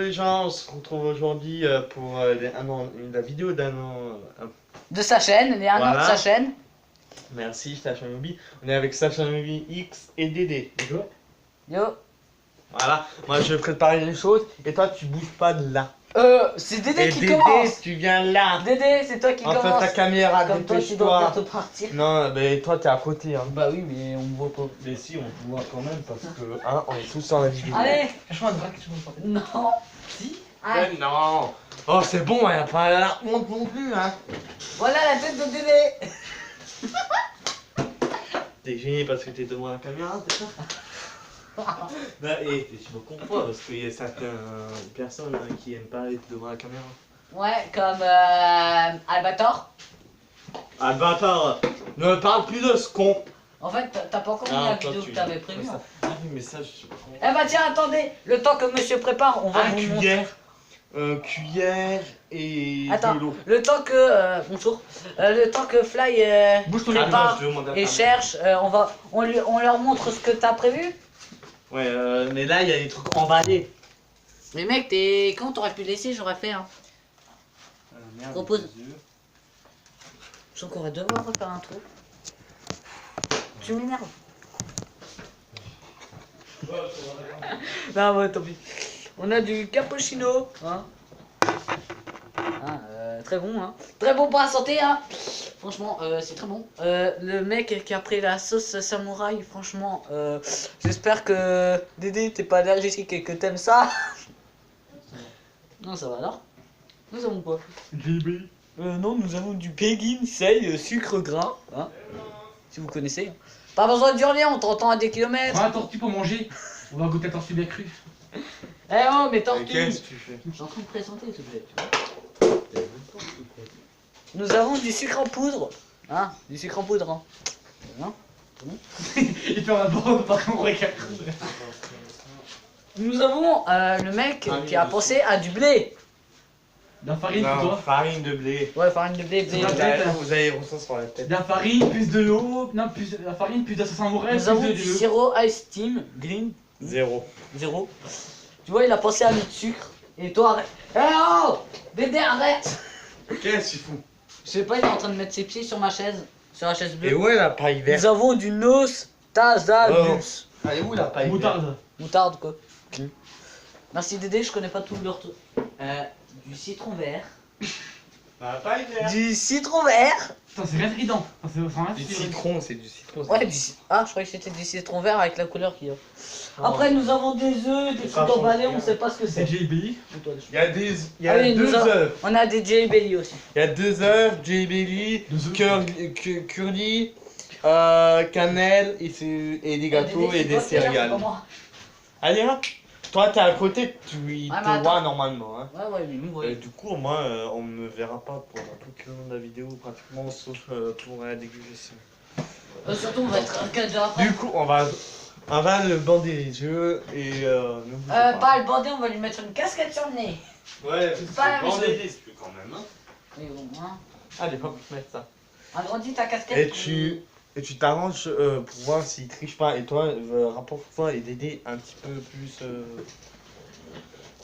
les gens, on se retrouve aujourd'hui pour la vidéo d'un an. De sa chaîne, les 1 an de sa chaîne. Merci Sacha Movie. On est avec Sacha Movie X et Dédé. Bonjour. Yo. Voilà, moi je vais préparer les choses et toi tu bouges pas de là. C'est Dédé et qui Dédé, commence. tu viens là. Dédé, c'est toi qui commence. En fait ta caméra, comme toi tu dois bientôt partir. Non, mais toi t'es à côté. Hein. Bah oui, mais on me voit pas. Mais si, on te voit quand même parce que on est tous dans la vidéo. Allez. Franchement, un drac, tu me portes. Non. Si. Allez. Non. Oh c'est bon, il n'y a pas la honte non plus hein. Voilà la tête de Dédé. T'es gêné parce que t'es devant la caméra, c'est ça? Bah, et tu me comprends parce qu'il y a certaines personnes qui aiment pas être devant la caméra. Ouais, comme Albator. Albator, ne parle plus de ce con. En fait, t'as pas encore mis la vidéo que t'avais prévue. Hein. Ah oui, mais ça, je sais pas comment. Eh bah tiens, attendez, le temps que monsieur prépare, on va vous montrer. Cuillère et Attends, de l'eau. le temps que bonjour, le temps que Fly prépare et cherche, on leur montre ce que t'as prévu. Ouais, mais là il y a des trucs emballés. Mais mec, quand t'aurais pu laisser, j'aurais fait. Hein. Merde, Propose. Je sens qu'on va devoir refaire un truc. Tu m'énerves. Non, ouais, tant pis. On a du cappuccino, hein. Très bon, hein. Très bon pour la santé, hein. Franchement, c'est très bon. Le mec qui a pris la sauce samouraï, franchement, j'espère que Dédé t'es pas allergique et que t'aimes ça. Non, ça va alors. Nous avons quoi? Non, nous avons du Peggy Say sucre gras, hein. Si vous connaissez. Pas besoin de hurler, on t'entend à des kilomètres. Prends la tortue pour manger. On va goûter la tortue bien crue. Eh oh, mais tortue. Qu'est-ce que tu fais? Je suis en train de présenter, s'il te plaît. Tu vois. Nous avons du sucre en poudre. Hein, du sucre en poudre. Hein. Non. Il fait un bord parce qu'on regarde. Nous avons le mec qui a pensé à du blé. De la farine pour Non, toi. farine de blé. Ouais, farine de blé, blé. C'est pas blé. Vous avez ça sur la tête. De la farine, plus de l'eau. Non, plus de la farine, plus de la sauce samouraï, Nous plus avons de du l'eau. sirop ice team green 0. 0. Tu vois, il a pensé à notre sucre. Et toi, arrête. Eh oh, Dédé, arrête. Qu'est-ce que tu fous? Je sais pas, il est en train de mettre ses pieds sur ma chaise. Sur la chaise bleue. Et où est la paille verte? Nous avons du Nostasanus. Allez, où la paille verte? Moutarde. Moutarde quoi. Merci Dédé, je connais pas tout leur truc. Du citron vert. La paille verte. Du citron vert. Putain, c'est rétrident. Du citron, c'est du citron. Ouais, ah, je croyais que c'était du citron vert avec la couleur qu'il y a. Après, nous avons des œufs, des trucs emballés, on sait pas ce que C'est c'est. JBI. Il y a des, il y a Ah oui, deux œufs. On a des Jelly Belly aussi. Il y a 2 œufs, Jelly, curly, cannelle et des gâteaux Dédé, et c'est des toi qui es là, c'est céréales. pas moi. Allez hop. Toi t'es à côté, tu mais te attends. vois normalement. Hein. Ouais, ouais, mais nous, ouais. Du coup, moi, on me verra pas pour tout le long de la vidéo, pratiquement, sauf pour la dégustation. Surtout, on va être un 4 heures après. Du coup, on va le bander les yeux et ne bougez Pas le bandé, on va lui mettre une casquette sur le nez. Ouais, c'est pas la même chose. bander les yeux quand même. Hein. Mais bon, hein. Allez, hop, mettre ça. Agrandis ta casquette. Et tu t'arranges pour voir s'il triche pas. Et toi, rapporte-toi et Dédé un petit peu plus.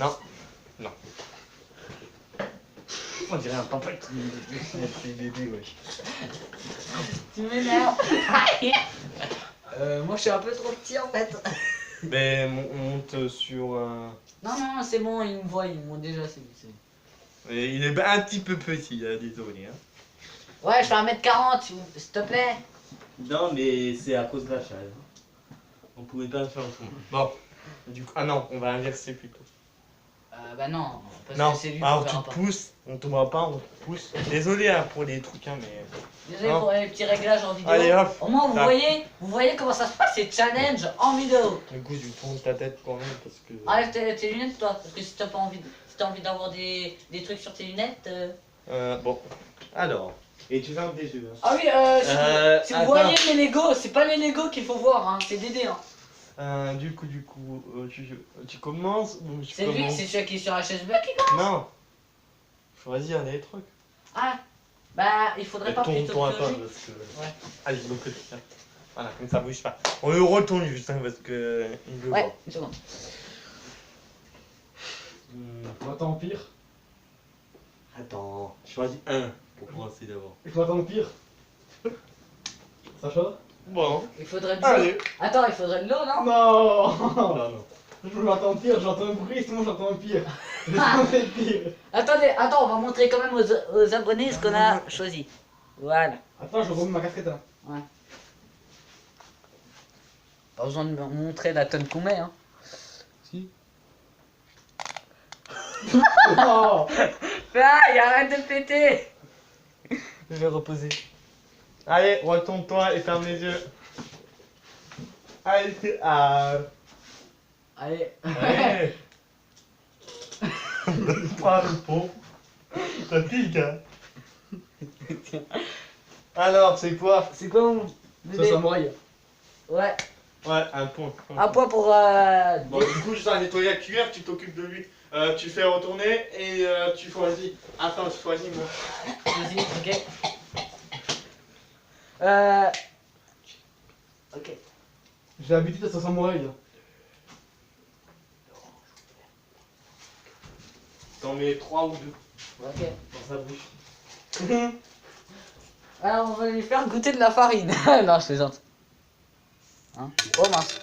Non. Non. On dirait un papa qui fait Dédé, wesh. Tu m'énerves. Moi, je suis un peu trop petit en fait. Mais on monte sur. Non, non, c'est bon, ils me voient, ils m'ont déjà, c'est bon. Et il est un petit peu petit, désolé. Hein. Ouais, je fais 1m40, s'il te plaît. Non, mais c'est à cause de la chaise. On pouvait pas le faire autrement. Bon. Du coup, ah non, on va inverser plutôt. Bah non, parce Non, que c'est lui alors qui tu verra te pas. pousses, on tombera pas, on te pousse. Désolé hein, pour les trucs, hein, mais. Désolé Non. pour les petits réglages en vidéo. Allez hop. Au moins, Ah. vous voyez comment ça se passe, c'est challenge en vidéo. Du coup, je tourne ta tête quand même parce que. Enlève tes lunettes, toi, parce que si t'as pas envie, si t'as envie d'avoir des trucs sur tes lunettes. Bon. Alors. Et tu fermes tes yeux. Hein. Ah oui, si vous attends. voyez mes Legos, c'est pas les Legos qu'il faut voir, hein, c'est Dédé. Hein. Du coup, tu commences ou je C'est lui, commence? c'est celui qui est sur la chaise bleue qui commence. Non. Choisis un des trucs. Ah, bah il faudrait pas plutôt Tourne-toi que pas lui. parce que. Ouais. Allez, donc tiens. Voilà, comme ça bouge pas. On le retourne juste hein, parce que. Il veut Ouais, voir. une seconde. m'attends au pire. Attends, choisis un pour commencer d'abord. Je m'attends au pire. Sacha? Bon. Il faudrait de l'eau. Allez. Attends, il faudrait de l'eau, non? Non. Non, non. Je m'attends au pire, j'entends un bruit, sinon j'entends un pire. J'entends le pire. Attendez, attends, on va montrer quand même aux abonnés ce qu'on a choisi. Voilà. Attends, je remets ma casquette. Hein. Pas besoin de me montrer la tonne qu'on met, hein. Si. Oh. Ah, arrête de péter. Je vais reposer. Allez, retourne-toi et ferme les yeux. Allez, c'est Allez. Allez. Pas le pot. Ça pique, hein. Alors, c'est quoi? C'est quoi mon Ça, bébé? samouraï. Ouais. Ouais, un point. Un point pour... Bon, du coup, je dois nettoyer la cuillère, tu t'occupes de lui. Tu le fais retourner et tu choisis. Attends, je choisis moi. Vas-y, ok. Ok. J'ai l'habitude d'être un samouraï. T'en mets 3 ou 2 Ok. dans sa bouche. Alors, on va lui faire goûter de la farine. Non, je plaisante. Hein? Oh mince.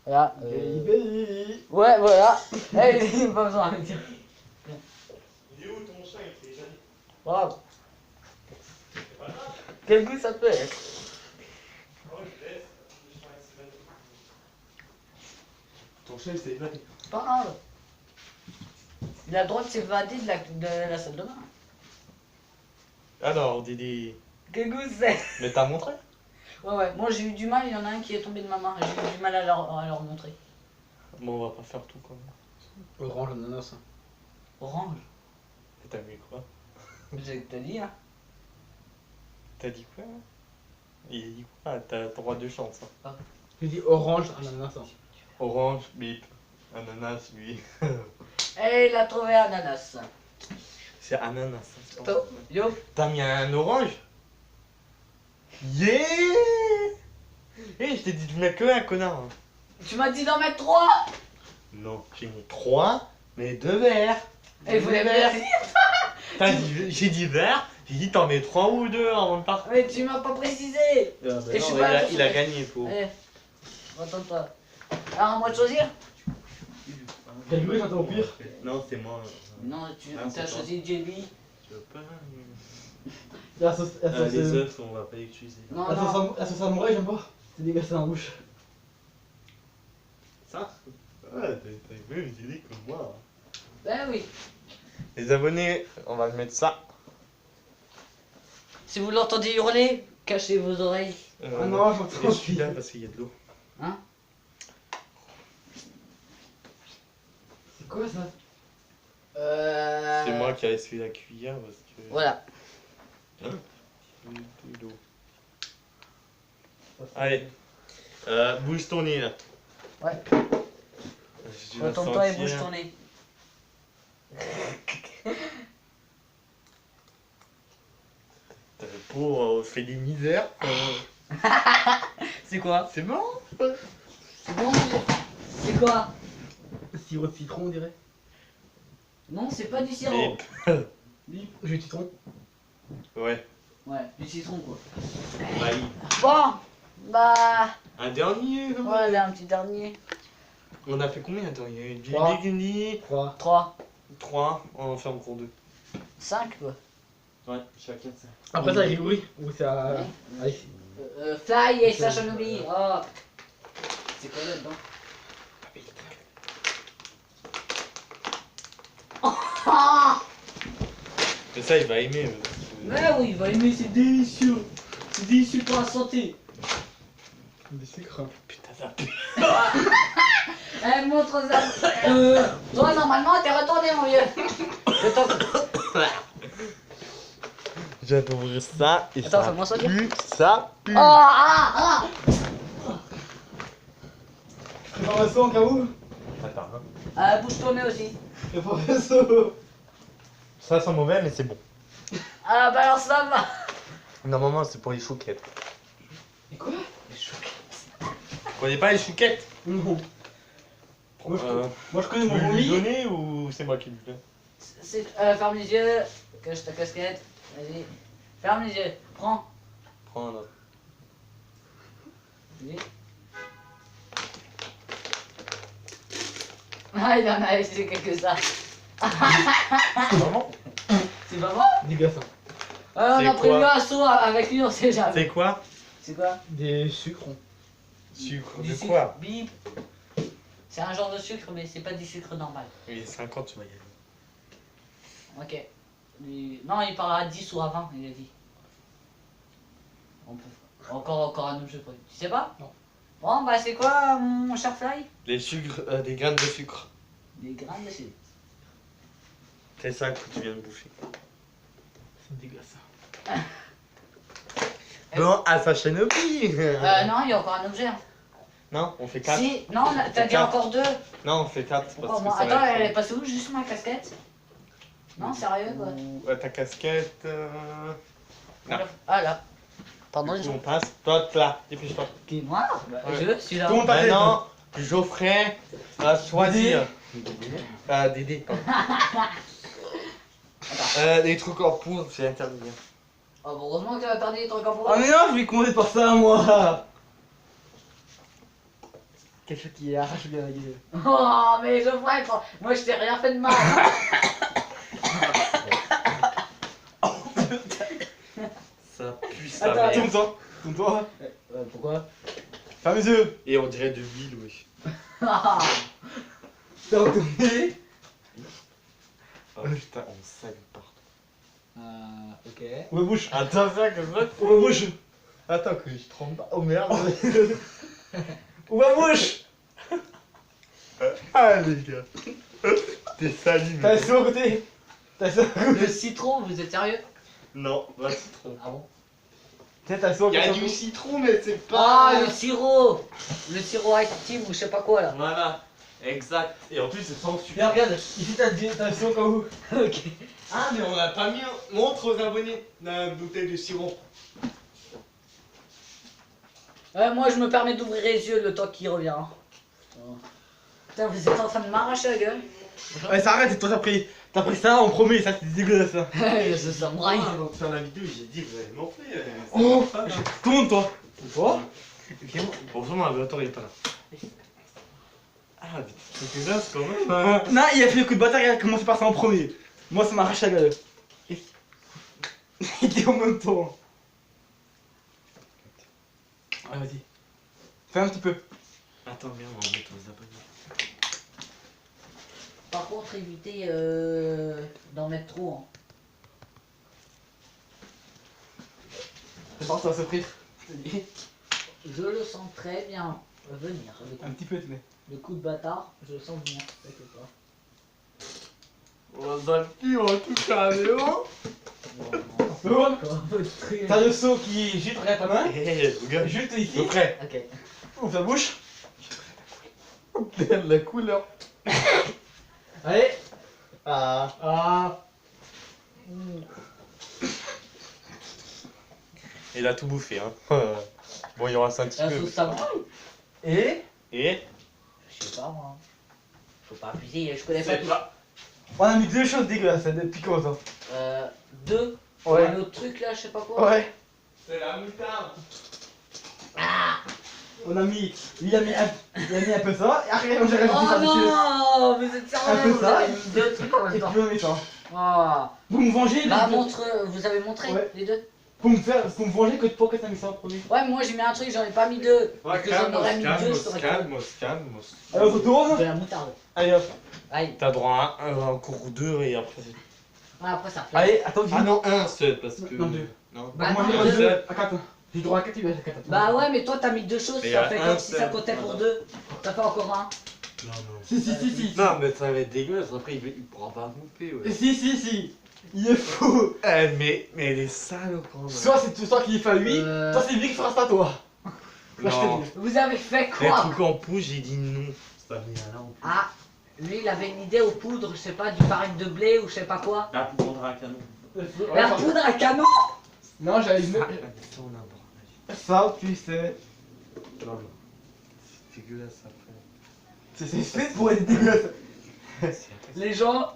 Voilà. Baby. Ouais, voilà. Eh, pas besoin de dire. Il est où ton chien? Il fait joli. Bravo. Quel goût ça peut être? Oh, je laisse. Le chien, il s'évade. Ton chien, il s'est évadé. Pas grave. Il a le droit de s'évader de la salle de bain. Alors, Didi. Quel goût c'est? Mais t'as montré? Ouais, ouais. Moi j'ai eu du mal, il y en a un qui est tombé de ma main. J'ai eu du mal à leur montrer. Bon, on va pas faire tout quand même. Orange, ananas. Orange. Et t'as mis quoi? J'ai que t'as dit, hein. T'as dit quoi? Il a dit quoi? T'as droit de chance. Hein. J'ai dit orange, ananas. Orange, bip. Ananas, lui. Et il a trouvé ananas. C'est ananas. Hein, Top. Yo. T'as mis un orange? Yeah! Eh, je t'ai dit de mettre que un connard. Hein. Tu m'as dit d'en mettre 3. Non, j'ai mis 3, mais 2 verres. Et vous les verts. J'ai dit vert, j'ai dit t'en mets 3 ou 2 avant de partir. Mais tu m'as pas précisé. Et je suis pas il a gagné, faut. Eh. Attends-toi. Alors, à moi de choisir? Quel bruit j'entends au pire? Non, c'est moi. Non, tu Ah, as c'est choisi Jelly. Je veux pas. La sauce, Les œufs, on va pas les utiliser. Non, non. la sauce samouraï, j'aime pas. C'est dégueulasse dans la bouche. Ça? Ouais, t'as vu, j'ai dit comme moi. Ben oui. Les abonnés, on va le mettre ça. Si vous l'entendez hurler, cachez vos oreilles. Ah non, j'entends. Et celui-là parce qu'il y a de l'eau. Hein? C'est quoi ça? C'est moi qui ai essuyé la cuillère parce que. Voilà. De l'eau. Allez, bouge ton nez là. Ouais. Je vais Retourne-toi et sentir. bouge ton nez. T'as le pot fait des misères. C'est quoi? C'est bon? C'est bon? C'est quoi? Sirop de citron, on dirait. Non, c'est pas du sirop. Oui, j'ai du citron. Ouais, Ouais, du citron quoi. maïs. Bon, bah. Un dernier non? Ouais, allez, un petit dernier. On a fait combien? Attends, il y a eu du Trois. Burgundy. 3. 3, 3, on en fait encore 2. 5 quoi. Ouais, chacun ça. Après ça, avec le bruit. Ou c'est à. Ouais. Allez. Fly et Sacha Nobly. Oh. C'est quoi là-dedans? Ah. Mais ça, il va aimer. Mais oui, il va aimer, c'est délicieux. C'est délicieux pour la santé. Des sucres. Putain, ça pue. Eh, montre ça. Toi, normalement, t'es retourné, mon vieux. Je t'en- J'adore ça et Attends, ça fais-moi ça, pue, ça pue. Ah, Préparation au cas où. Attends, hein. ah. Bouge ton nez aussi. Préparation. Ça sent mauvais, mais c'est bon. Ah, bah alors ça va. Normalement, c'est pour les chouquettes. Et quoi? Vous connaissez pas les chouquettes? Non. Moi, Euh, Moi je connais Tu mon veux lui vomi. donner ou c'est moi qui le fais. Ferme les yeux, cache ta casquette, vas-y. Ferme les yeux, prends. Prends un autre. Vas-y. Ah, il en a essayé quelques ça. Vraiment? C'est pas bon? Dégueulasse. On a C'est prévu quoi? un saut avec lui, on sait jamais. C'est quoi? C'est quoi? Des sucres. Sucre. Du De sucre. quoi? Bip. C'est un genre de sucre, mais c'est pas du sucre normal. Oui, 50, tu m'as gagné. Ok. Non, il parle à 10 ou à 20, il a dit. On peut... Encore un autre jeu. Tu sais pas? Non. Bon, bah c'est quoi, mon cher Fly? Les sucres, des graines de sucre. Des graines de sucre. C'est ça que tu viens de bouffer. C'est dégueulasse. Bon, à sa chaîne aussi. Non, il y a encore un objet. Hein. Non, on fait 4. Si, non, t'as dit Quatre. encore 2. Non, on fait 4. Pourquoi moi? Attends, elle est passée où? Juste ma casquette? Non, sérieux quoi? Ou ta casquette. Non. Ah là. Pardon, les On gens. passe. Toi, là, dépêche-toi. Qui, moi? Bah, Ouais. je suis là. Tout le monde passe. Maintenant, Geoffrey va choisir. Dédé, pardon. Les trucs en poudre, c'est interdit. Oh, bah, heureusement que tu as perdu les trucs en Ah mais non, je vais commencer par ça moi. Quelque chose qui arrache bien la gueule. Oh, mais je vois, moi je t'ai rien fait de mal. Hein. Ça pue sa Attends, mère. Tourne-toi. Tourne-toi. Pourquoi? Ferme les yeux. Et on dirait de l'huile, oui. Ah, T'as retourné. Oh putain, on saigne partout. ok. Ouvre la bouche. Attends, ça, que ça. Ouvre la bouche. Attends, que je trempe pas. Oh merde. Ouvre la bouche. Ah, les gars. T'es sali, T'as mais. la soupe à côté. T'as la soupe à côté. Le citron, vous êtes sérieux? Non, pas citron. Ah bon? T'as la soupe Il y à a côté. du citron, mais c'est Ah, pas. le sirop! Le sirop Ice Team ou je sais pas quoi là. Voilà, exact. Et en plus, c'est sans sucre. Regarde, regarde. Ici t'as la soupe au cas où. Ok. Ah, mais on a pas mis. Montre aux abonnés la bouteille de sirop. Moi je me permets d'ouvrir les yeux le temps qu'il revient. Hein. Putain, vous êtes en train de m'arracher la gueule. Ouais, ça arrête, et toi t'as pris ça, on promet, ça c'est dégueulasse ça. Ce samouraï. Ah, donc sur la vidéo, j'ai dit, vous allez m'enfler. Oh, tourne-toi. Toi. Heureusement, l'aviateur il est pas là. Ah, mais c'est dégueulasse quand même. Hein. Non, il a fait le coup de bâtard, il a commencé par ça en premier. Moi ça m'arrache la gueule. Il était en même temps. Ah, vas-y. Fais un petit peu. Attends, viens, on va mettre aux abonnés. Par contre, évitez d'en mettre trop. Hein. C'est parti, ça va se frire. Je le sens très bien venir. Un petit peu, tu mets. Le coup de bâtard, je le sens venir. T'inquiète pas. On va le on va tout carrer, oh. Tourne. Comment votre T'as le seau qui jute, regarde ta main. Hé, regarde. Jute ici. Geoffrey. Ok. Ouvre ta bouche. Regarde la couleur. Allez. Ah. Ah. Il a tout bouffé, hein. Bon, il y aura ça un petit La peu. sauce samouraï? Et. Et Je sais pas moi. Faut pas abuser, je connais pas tout. On a mis deux choses dégueulasses, des piquantes. Hein. 2. Ouais. Un autre truc là, je sais pas quoi. Ouais. c'est la moutarde. On a mis. Il a mis un peu ça. Et après, on a rajouté Oh ça dessus. non, vous êtes Un sérieux? peu Vous ça. avez mis 2 trucs en Et même temps. puis on met ça. Oh. Vous me vengez Bah les deux. vous avez montré Ouais. les deux? Pour me venger que pourquoi t'as mis ça en premier. Ouais, mais moi j'ai mis un truc, j'en ai pas mis 2. Parce que j'en aurais mis 2, ça aurait été calme. Allez, on se retourne. de la moutarde. Allez hop. Aïe. T'as droit à un cours 2 et après c'est. Ouais, après ça refait. Allez, attends, Ah non, un seul parce que. Non, deux. Non. Bah, moi non, j'ai deux. deux. À 4. J'ai droit à 4, il va être à 4. Bah ouais, mais toi t'as mis 2 choses, Mais ça y a fait un comme si ça seul. comptait pour Voilà. 2. Ça fait encore un. Non, non. Si. Non, mais ça va être dégueulasse. Après, il pourra pas bouffer, ouais. Si. Il est fou. Mais il est sale quand même. Soit c'est tout toi qui fait à lui, toi c'est lui qui fera ça à toi. Là, je Non. te dis. Vous avez fait Les quoi? trucs en pouce, j'ai dit non. Ça vient là en pouce. Ah, lui il avait une idée aux poudres, je sais pas, du farine de blé ou je sais pas quoi. La poudre à canon. La poudre à canon? Non, j'avais une. Ça, on a un Ça, tu sais. Non, non. C'est dégueulasse après. C'est fait pour être dégueulasse. C'est après. Les gens,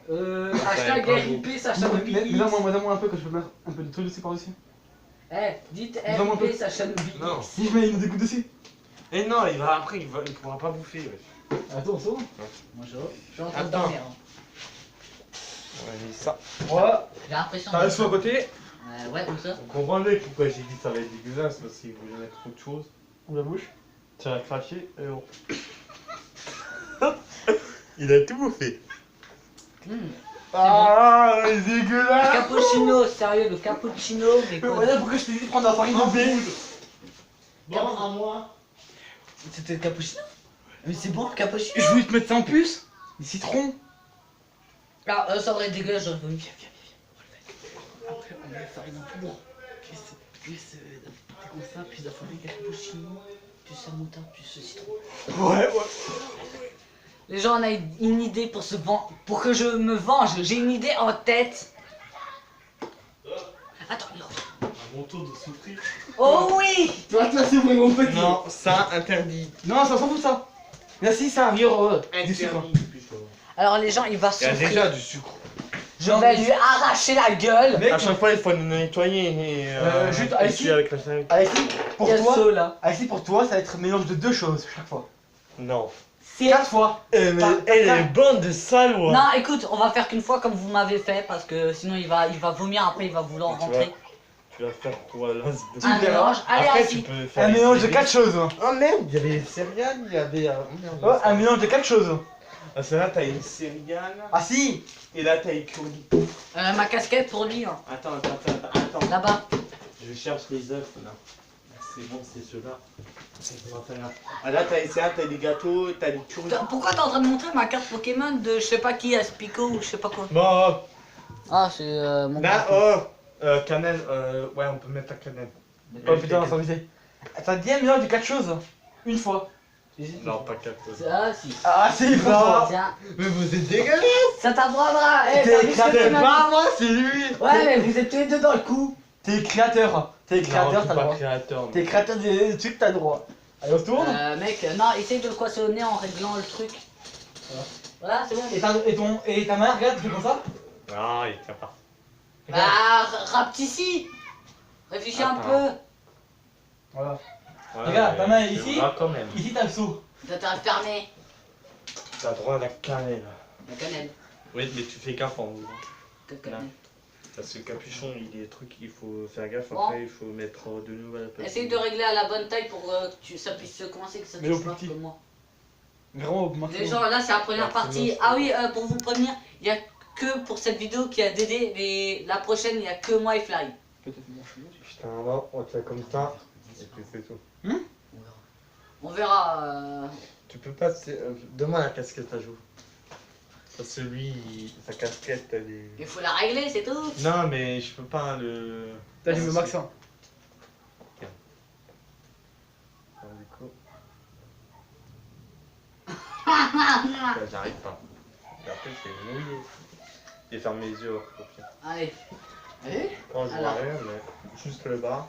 hashtag pas RIP, Sacha Mais Nobili. donne-moi un peu que je peux mettre un peu de trucs dessus par-dessus. Eh, dites Donne-moi un peu. RIP, Sacha Nobili. Non. Si je mets une des gouttes dessus. Et non, après, il pourra pas bouffer. Ouais. Attends, ça va. Moi je suis en train de Attends. dormir. Hein. On a mis ça. Voilà. J'ai l'impression T'as reçu à côté. Ouais, où ça? Vous comprenez pourquoi j'ai dit ça va être dégueulasse, parce qu'il voulait mettre trop de choses. Ou la bouche. Tu as craché et on... Il a tout bouffé. Ah, c'est dégueulasse. Cappuccino, sérieux, le cappuccino, mais quoi? Voilà pourquoi je t'ai dit de prendre la farine de blé. Bon, à moi. C'était le cappuccino? Mais c'est bon le cappuccino? Je voulais te mettre ça en plus. Des citrons. Ah, ça aurait été dégueulasse, j'aurais vomi. Après, on met la farine en poudre. Plus comme ça, puis la farine cappuccino. Plus ça moutarde, plus ce citron. Ouais. Les gens, on a une idée pour pour que je me venge. J'ai une idée en tête. Attends, il revient. À mon tour de souffrir. Oh oui! Tu vas te lasser vraiment petit. Non, ça interdit. Non, ça s'en fout ça. Merci, ça arrive. Du sucre. Alors les gens, il va Il y a souffrir. déjà du sucre. Je vais lui arracher la gueule. Mec, À chaque fois, il faut nous nettoyer et juste, essuyer Alexis. avec la serviette. Alexis, pour Il y a le toi, seau, là. Alexis, pour toi, ça va être un mélange de deux choses chaque fois. Non. C'est- 4 fois. Mais elle est bonne de salauds. Non, écoute, on va faire qu'une fois comme vous m'avez fait parce que sinon il va vomir après, il va vouloir Tu rentrer. Tu vas faire quoi là Un mélange. Allez, Après, assis. tu peux faire Un des mélange de céréales. 4 choses. Oh merde, il y avait les céréales, il y avait. Merde, Ouais, un mélange de 4 choses. Ah, c'est là, t'as une céréale. Ah si. Et là, t'as une curly. Ma casquette pour lui, hein. Attends. Là-bas. Je cherche les œufs là. C'est bon, c'est ceux-là. Ah là, t'as les céréales, t'as des gâteaux, t'as des curly. Pourquoi t'es en train de montrer ma carte Pokémon de je sais pas qui, Aspico ou je sais pas quoi? Bon, Ah, c'est mon là, gâteau. cannelle, ouais, on peut mettre la cannelle. Oh putain, ça me fait. T'as dit un mélange de 4 choses. Une fois. Non, pas 4. Ah, si. Ah si, François. Tiens, Mais vous êtes dégueulasse! ça t'apprendra. Eh, T'es t'as vu ce que éclaté, tu m'as Pas moi, c'est lui! dit? Ouais, mais vous êtes tous les deux dans le coup. T'es créateur. T'es créateur, t'as le droit. créateur. T'es créateur des trucs, t'as le droit. Allez, on se tourne. Mec, non, essaye de le coincer en réglant le truc. Voilà, c'est bon. Et ta main, regarde, tu fais comme ça. Ah, il tient pas. Bah, rapte ici. Réfléchis un Attends. peu. Voilà. Ouais, Regarde, ta main est c'est ici. vrai quand même. Ici, t'as le seau. T'as fermé. T'as droit à la cannelle. La cannelle. Oui, mais tu fais gaffe en haut. Quelle cannelle? Parce que le capuchon, il est truc, il faut faire gaffe. Bon. Après, il faut mettre de nouvelles personnes. Essaye de régler à la bonne taille pour que ça puisse se commencer, que ça Mais au touche pas plus petit. comme moi. Vraiment au maximum. Les gens, là, c'est la première Maximum, partie. c'est Ah oui, pour vous prévenir, il y a que pour cette vidéo qu'il y a Dédé, mais la prochaine, il y a que moi et Fly. Putain, là, on te fait comme ça. Et puis c'est tout. On verra. Tu peux pas. Demande la casquette à jour. Parce que lui, sa casquette, elle est. Il faut la régler, c'est tout. Non, mais je peux pas le. T'as dit le max 1. Alors, du coup. Là, j'arrive pas. Et après, c'est mouillé. Et ferme les yeux, au pire. Allez. Allez. Quand je vois Alors. rien, mais juste le bas.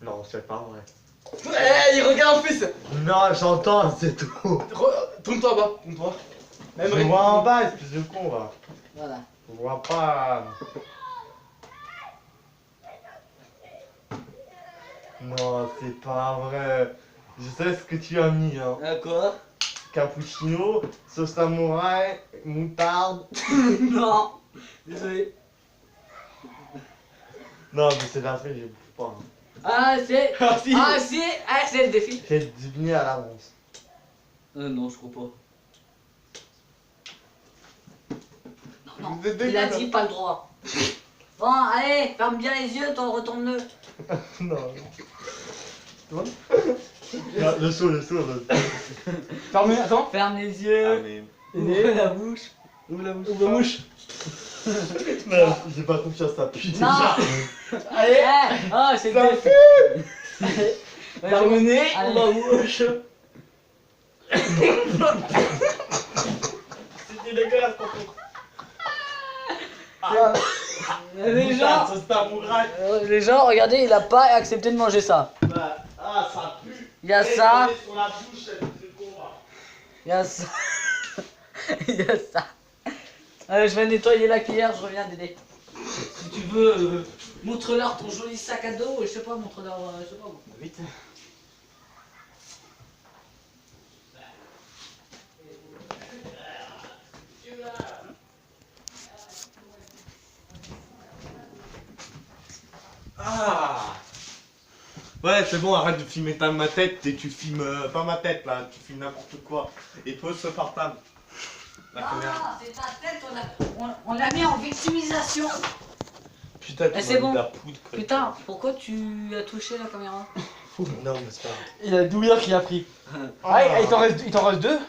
Non, c'est pas vrai. Eh, il regarde en plus. Non, j'entends, c'est tout. Tourne-toi en bas. Tourne-toi. Même Je vois en bas, espèce de con, va. Voilà. Je vois pas. Non, c'est pas vrai. Je sais ce que tu as mis, hein. Quoi? Cappuccino, sauce samouraï, moutarde. Non. Désolé. Non, mais c'est la fête, je bouffe pas. Hein. Ah, c'est. Ah si. Ah, si. Ah, c'est le défi. J'ai deviné à l'avance. Non, je crois pas. Non, Vous êtes il a dégueulasse. dit pas le droit. Bon, allez, ferme bien les yeux, toi, retourne-le. Non. Tu vois Non, le saut, là. Fermez, attends. Ferme les Ah, yeux. mais. Ouvre la bouche. Ouvre la bouche. Ouvre la bouche. Non, j'ai pas confiance, ça pue Non. déjà. Allez. Ah, c'est le Ça défi. Ferme le nez. Allez. Ouvre la bouche. C'était dégueulasse, pour contre. Les gens, regardez, il a pas accepté de manger ça. Ah, ça pue. Il y a ça, Sur la bouche, c'est con, va. il y a ça. Il y a ça. Je vais nettoyer la cuillère, je reviens Dédé. Si tu veux, montre-leur ton joli sac à dos, je sais pas, montre-leur, je sais pas. Vite. Ah. Ouais, c'est bon, arrête de filmer ma tête et tu filmes pas ma tête là, tu filmes n'importe quoi. Et pose ce portable. La caméra. Ah, c'est ta tête, on l'a mis en victimisation. Putain, tu Eh, c'est m'as bon. mis de la poudre. quoi. Putain, pourquoi tu as touché la caméra? Non, mais c'est pas grave. Il y a Douillard qui a pris. Ah, il t'en reste 2?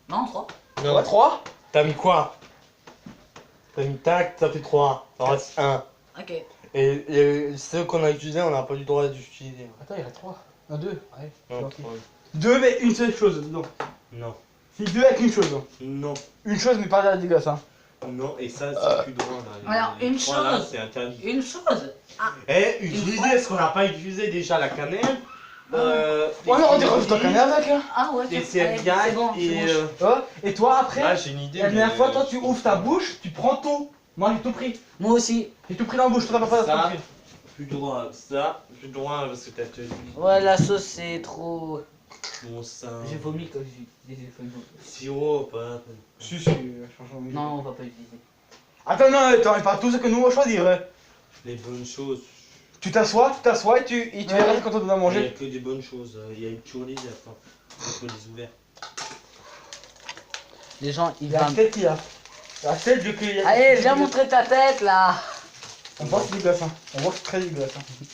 Non, 3. Non. Ouais, 3? T'as mis quoi? T'as mis tac, ça fait 3. Il en reste 1. Ok. Et ceux qu'on a utilisés, on n'a pas eu le droit d'utiliser. Attends, il y en a 3. Non, 2. Ouais. Non, Ok. 3. 2, mais une seule chose dedans. Non. C'est 2 avec une chose. Non. Une chose, mais pas la dégueulasse, hein. Non, et ça, c'est plus droit. Là. Alors, Les une trois, là, chose. c'est interdit. Une chose. Ah, Eh, utiliser ce qu'on n'a pas utilisé déjà, la cannelle. Ouais, mais on dirait que t'en connais avec, là. ah ouais, Et c'est c'est c'est bien. bon, c'est Et. bon. Ouais. Et toi, après, Ah, j'ai une idée. la dernière mais- fois, toi, tu ouvres ta bouche, tu prends tout. Moi, j'ai tout pris. Moi aussi. J'ai tout pris dans la bouche, toi, t'as pas Ça. tout pris. Plus droit, ça, plus droit parce que t'as te Ouais, la sauce c'est trop. mon sein. J'ai vomi quand j'ai dit Sirop, pas. Si, si, franchement. oui. Non, on va pas utiliser. Attends, non, attends, pas tout ce que nous on va choisir. Les bonnes choses. Tu t'assois et tu Ouais. verras quand on doit Il n'y a manger. que des bonnes choses. Il y a une tourlie, attends. Il faut les ouvrir. Les gens, ils La vont. tête, il y a. La tête, vu qu'il y a. Allez, viens montrer ta tête là. On voit que c'est dégueulasse, hein. On voit que c'est très dégueulasse, hein.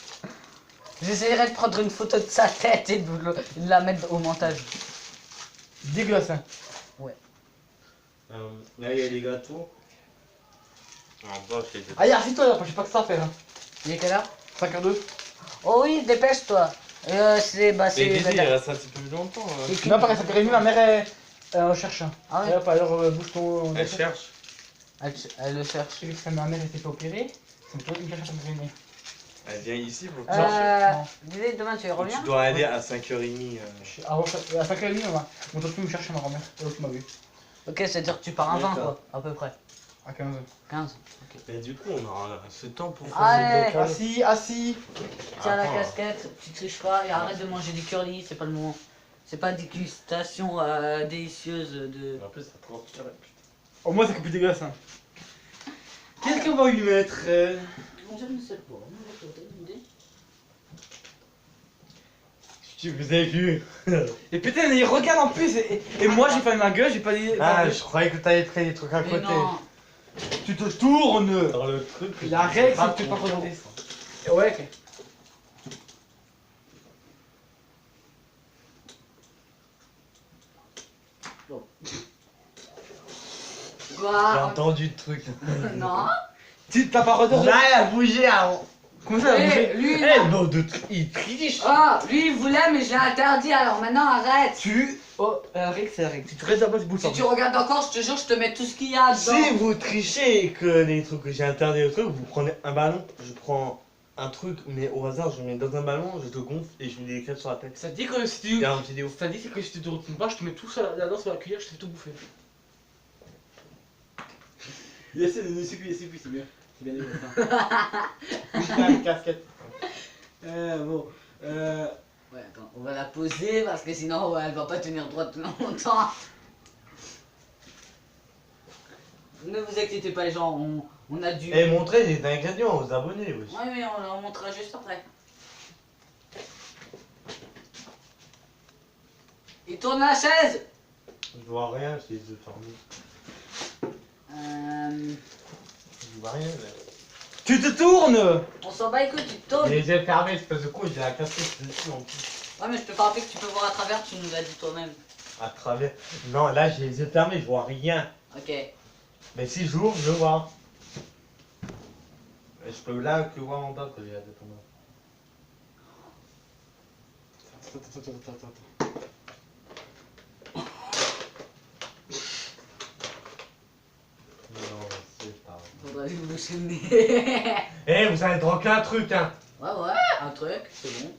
J'essaierai de prendre une photo de sa tête et de la mettre au montage. Dégueulasse, hein. Là, il y a les gâteaux. Ah, bah, c'est des- Allez, assis-toi là, j'ai pas que ça à faire, hein. Il est quelle heure? 5h02. Oh oui, dépêche-toi. C'est bah Mais c'est. Dédé, il reste un petit peu plus longtemps. c'est- Non, pareil, 5h30, ma mère elle en cherche un. Ah Et ouais. hop, alors bouge ton. Elle cherche. Elle le cherche. Je sais que ma mère était fait opérer. C'est toi qui me cherche à 5h30. Elle vient ici pour te chercher. Dédé, demain tu reviens? Tu dois aller à 5h30. Avant, à 5h30, mon tonton me cherchait ma grand-mère. C'est là où tu m'as vu. Ok, c'est-à-dire que tu pars à 20 D'accord. quoi, à peu près. À 15h. 15. Mais du coup, on aura ce temps pour faire Allez. une docale. Assis. Tiens la Attends. casquette, tu triches pas et arrête de manger du curly, c'est pas le moment. C'est pas dégustation délicieuse de. En plus, ça prend tout à Au moins, c'est plus dégueulasse, hein. Qu'est-ce qu'on va lui mettre Je ne sais pas. Tu vous avez vu. Et putain, il regarde en plus. Et moi, j'ai pas ma gueule, j'ai pas dit. Ah, je croyais que t'avais pris des trucs à Mais côté. non. Tu te tournes. Dans le truc. La règle, c'est que tu peux pas regarder. Ouais, ok. J'ai Quoi? entendu le truc. Non. Tu t'as pas redoré. Là, elle a bougé avant. Comment ça, elle a Eh, bougé lui, Eh, non, il triche. ah, lui il voulait mais je l'ai interdit alors maintenant arrête. Tu. Oh, la règle, c'est la règle. Si tu restes là-bas, tu bouges Si pas. tu regardes encore, je te jure, je te mets tout ce qu'il y a dedans. Si vous trichez et que les trucs que j'ai interdit le truc, vous prenez un ballon, je prends un truc, mais au hasard, je le mets dans un ballon, je te gonfle et je mets des crêpes sur la tête. Ça te dit que si tu. Il y a une vidéo. Ça te dit que si tu te retournes pas, je te mets tout ça là-dedans sur la cuillère, je te fais tout bouffer. Il essaie de nous séculer, c'est bien. C'est bien dégueulasse. Une casquette. Bon. Ouais, attends, on va la poser parce que sinon ouais, elle va pas tenir droite longtemps. Ne vous inquiétez pas les gens, on a dû. Et montrer les ingrédients aux abonnés aussi. Ouais, mais on leur montrera juste après. Il tourne la chaise. Je vois rien, c'est les yeux fermés. Je vois rien. Là. Tu te tournes. On s'en bat les couilles, tu te tournes. Les yeux fermés, espèce de con, j'ai la casquette dessus en plus. Ouais, mais je te rappelle que tu peux voir à travers, tu nous l'as dit toi-même. À travers. Non, là j'ai les yeux fermés, je vois rien. Ok. Mais si j'ouvre, je vois. Mais je peux là que voir en bas que j'ai la tête en bas. Attends. Non, c'est pas vrai. Faudra juste boucher le nez. Eh, vous avez drogué un truc, hein. Ouais, ouais, un truc, c'est bon.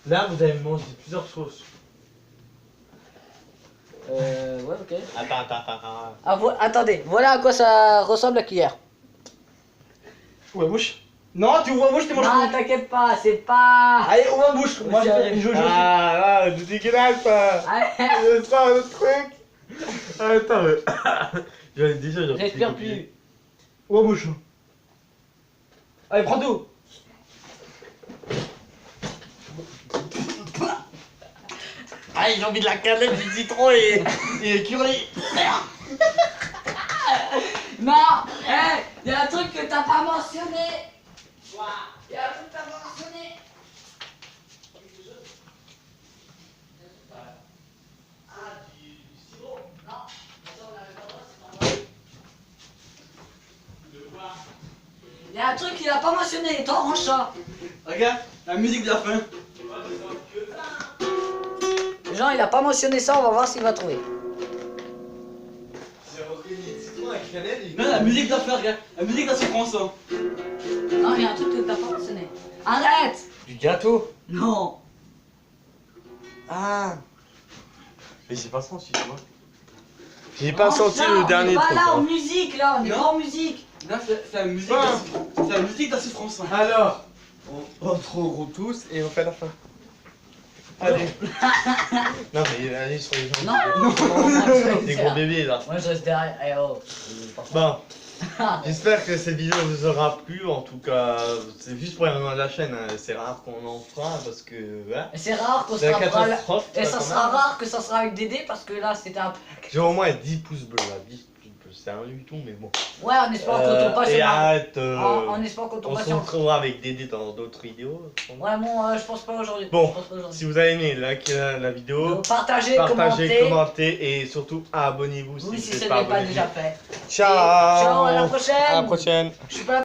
Là, vous avez mangé plusieurs sauces. Ouais, ok. Attends. Ah, attendez, voilà à quoi ça ressemble la cuillère. Ouvre la bouche. Non, tu ouvres la bouche, tu manges Non, tout. t'inquiète pas, c'est pas. Allez, ouvre la bouche. Moi, je fais une jojo. Ah, c'est dégueulasse ça. Allez, Je sens le truc. Attends, mais... J'en ai déjà... respire plus. Ouvre la bouche. Allez, prends tout. Ah, j'ai envie de la cannelle, du citron et curry. Non, il y a un truc que t'as pas mentionné. Il y a un truc que t'as pas mentionné. Ah, du sirop. Non, attends, on avait pas le droit, c'est normal. Il y a un truc qu'il a pas mentionné, toi, range ça. Regarde, la musique de la fin. Jean, il a pas mentionné ça, on va voir s'il va trouver. J'ai repris les citrons avec cannelle. Non, la musique de la fin, regarde. La musique de la souffrance. Non, il y a un truc que t'as pas mentionné. Arrête. Du gâteau. Non. Ah. Mais j'ai pas senti, tu vois. J'ai pas Range senti ça, le dernier On est pas truc. là en hein. musique, là, on est Non. pas en musique. Non, c'est la musique. Ah. C'est la musique de la souffrance. Alors, on gros tous et on fait la fin. Allez. Non mais allez sur les gens. Non. Des gros bébés là. Moi je reste derrière. Eh oh. Bon, j'espère que cette vidéo vous aura plu. En tout cas, c'est juste pour de la chaîne. Hein. C'est rare qu'on en fera parce que voilà. C'est rare qu'on C'est la sera pas là. catastrophe. Et ça quand sera même. rare que ça sera avec Dédé parce que là c'était un peu. J'ai au moins 10 pouces bleus là. 10 pouces bleus. C'est un du tout, mais bon. Ouais, en espérant qu'on tombe pas et sur un. arrête. En espérant qu'on On tombe pas se sur un. retrouvera avec Dédé dans d'autres vidéos. Vraiment, je pense pas aujourd'hui. Bon, Je pense pas aujourd'hui. si vous avez aimé, likez la vidéo. Donc, partagez, Partagez, commentez. commentez et surtout abonnez-vous Oui, si si vous ce n'êtes n'est pas pas abonné. déjà fait. Ciao. Ciao, à la prochaine. À la prochaine. Je suis pas là